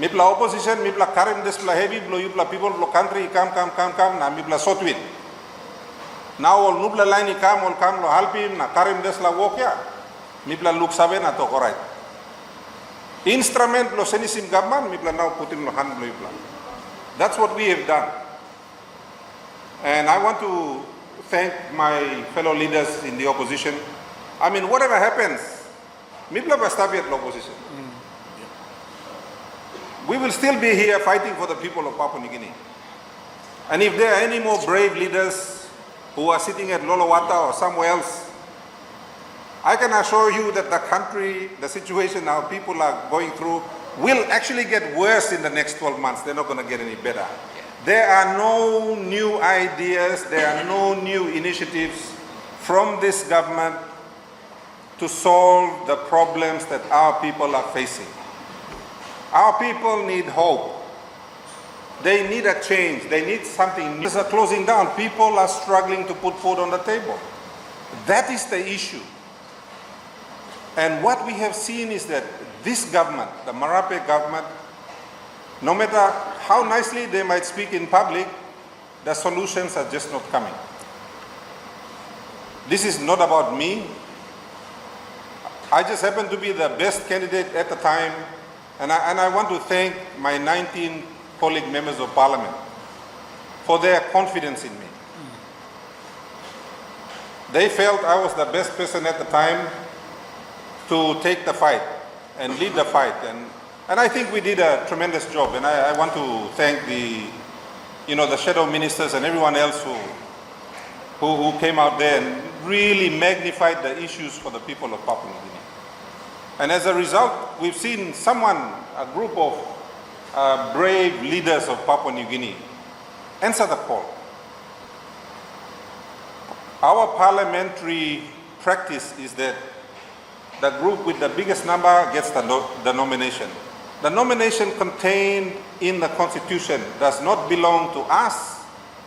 Mipla opposition, mipla karim despla heavy blow yupla people blow country come na mipla sotwin. Now all nubla line come lo halpim na karim desla walk ya. Mipla look sabe na to correct. Instrument lo senisim government mipla now putin lo hand blow yupla. That's what we have done. And I want to thank my fellow leaders in the opposition. I mean, whatever happens, mipla bastabi at opposition. We will still be here fighting for the people of Papua New Guinea. And if there are any more brave leaders who are sitting at Lolowata or somewhere else, I can assure you that the country, the situation our people are going through will actually get worse in the next 12 months. They're not going to get any better. There are no new ideas, there are no new initiatives from this government to solve the problems that our people are facing. Our people need hope. They need a change. They need something. Things are closing down. People are struggling to put food on the table. That is the issue. And what we have seen is that this government, the Marape government, no matter how nicely they might speak in public, the solutions are just not coming. This is not about me. I just happen to be the best candidate at the time. And I want to thank my 19 colleague members of parliament for their confidence in me. They felt I was the best person at the time to take the fight and lead the fight. And I think we did a tremendous job. And I want to thank the shadow ministers and everyone else who came out there and really magnified the issues for the people of Papua New Guinea. And as a result, we've seen a group of brave leaders of Papua New Guinea answer the call. Our parliamentary practice is that the group with the biggest number gets the nomination. The nomination contained in the Constitution does not belong to us,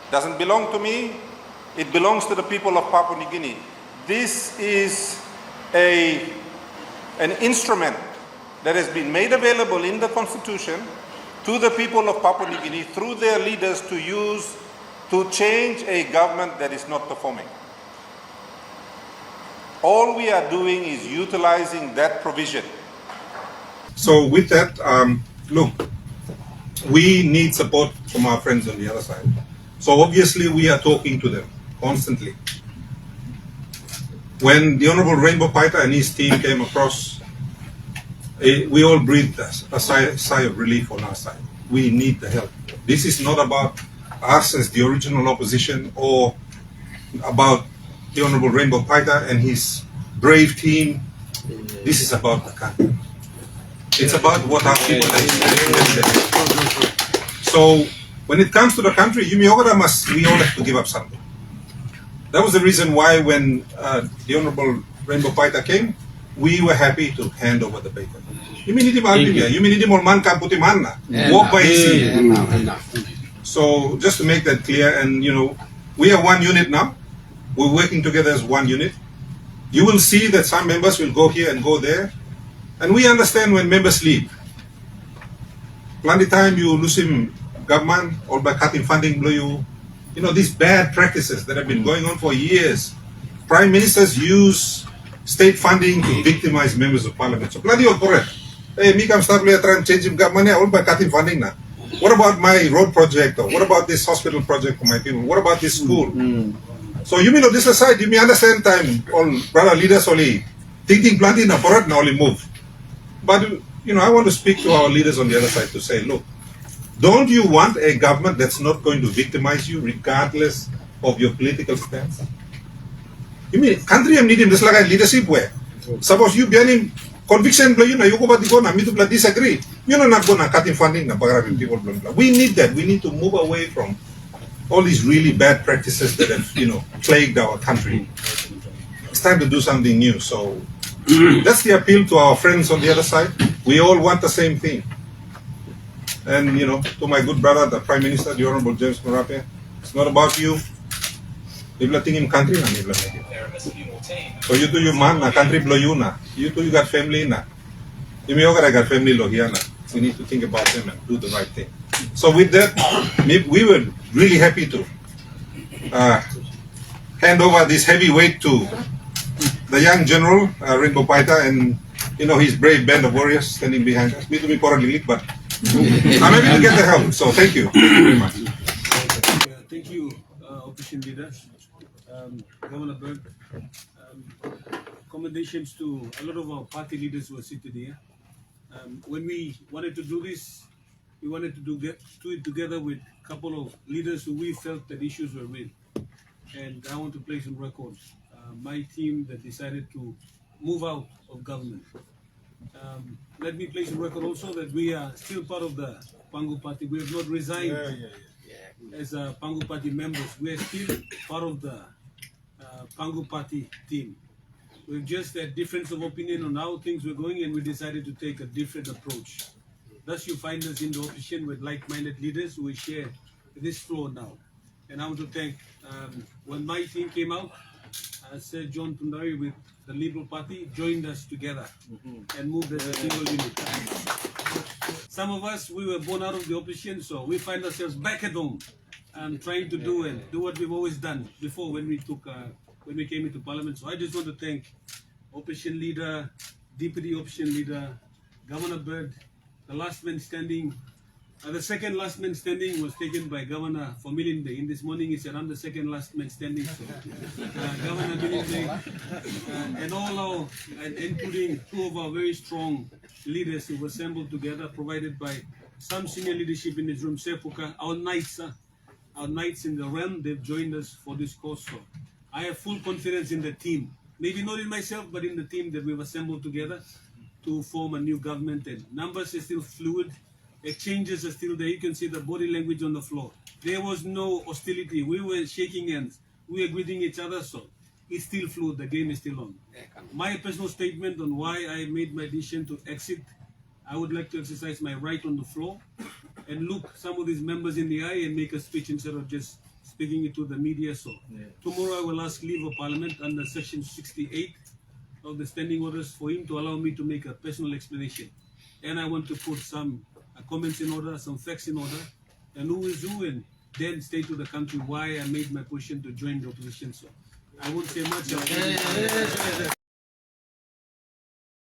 doesn't belong to me, it belongs to the people of Papua New Guinea. This is an instrument that has been made available in the Constitution to the people of Papua New Guinea through their leaders to use to change a government that is not performing. All we are doing is utilizing that provision. So with that, look, we need support from our friends on the other side. So obviously we are talking to them constantly. When the Honorable Rainbow Paita and his team came across, we all breathed a sigh of relief on our side. We need the help. This is not about us as the original opposition or about the Honorable Rainbow Paita and his brave team. This is about the country. It's about what our people are experiencing. So when it comes to the country, we all have to give up something. That was the reason why when the Honorable Rainbow Paita came, we were happy to hand over the baton. Walk by his. So just to make that clear, and we are one unit now. We're working together as one unit. You will see that some members will go here and go there, and we understand when members leave. Plenty time you lose him government or by cutting funding below you. These bad practices that have been going on for years. Prime ministers use state funding to victimize members of parliament. So plenty of correct. Hey, me come start trying to change government all by cutting funding now. What about my road project? Or what about this hospital project for my people? What about this school? So you mean on this side, you may understand time all brother leaders only thinking plenty na forward now only move. But I want to speak to our leaders on the other side to say, look, don't you want a government that's not going to victimize you regardless of your political stance? You mean country am needing this like a leadership where suppose you be any conviction you go back to me to disagree. You're not going to cut in funding na people. We need that. We need to move away from all these really bad practices that have plagued our country. It's time to do something new. So that's the appeal to our friends on the other side. We all want the same thing. And to my good brother, the Prime Minister, the Honorable James Marape, it's not about you. People think in country na people make it. So you do your man na country blow you na. You got family na. You may got family lo here na. we need to think about them and do the right thing. So with that, we were really happy to hand over this heavy weight to the young general, Ringo Paita, and his brave band of warriors standing behind us. Me to be lilit, but I'm able to get the help. So thank you. Thank you very much. Thank you, opposition leader, Governor Bird. Commendations to a lot of our party leaders who are seated here. When we wanted to do this, we wanted to do it together with a couple of leaders who we felt that issues were real. And I want to place on record my team that decided to move out of government. Let me place on record also that we are still part of the Pangu Party. We have not resigned as Pangu Party members. We are still part of the Pangu Party team. We've just had difference of opinion on how things were going, and we decided to take a different approach. Thus, you find us in the opposition with like-minded leaders who will share this floor now. And I want to thank, when my team came out, Sir John Tundari with the Liberal Party joined us together and moved as a single unit. Some of us, we were born out of the opposition, so we find ourselves back at home and trying to do what we've always done before when we came into Parliament. So I just want to thank opposition leader, deputy opposition leader, Governor Bird, the last man standing. The second last man standing was taken by Governor for Milinde. In this morning, he said, I'm the second last man standing. So, Governor Milinde and all our, including two of our very strong leaders who were assembled together, provided by some senior leadership in this room, Sepuka, our knights in the realm, they've joined us for this cause. So I have full confidence in the team. Maybe not in myself, but in the team that we've assembled together to form a new government. And numbers are still fluid. Exchanges are still there. You can see the body language on the floor. There was no hostility. We were shaking hands. We were greeting each other. So it's still fluid. The game is still on. My personal statement on why I made my decision to exit, I would like to exercise my right on the floor and look some of these members in the eye and make a speech instead of just speaking it to the media. So tomorrow I will ask leave of Parliament under Section 68 of the Standing Orders for him to allow me to make a personal explanation. And I want to put some comments in order, some facts in order, and who is who, and then state to the country why I made my position to join the opposition. So I won't say much.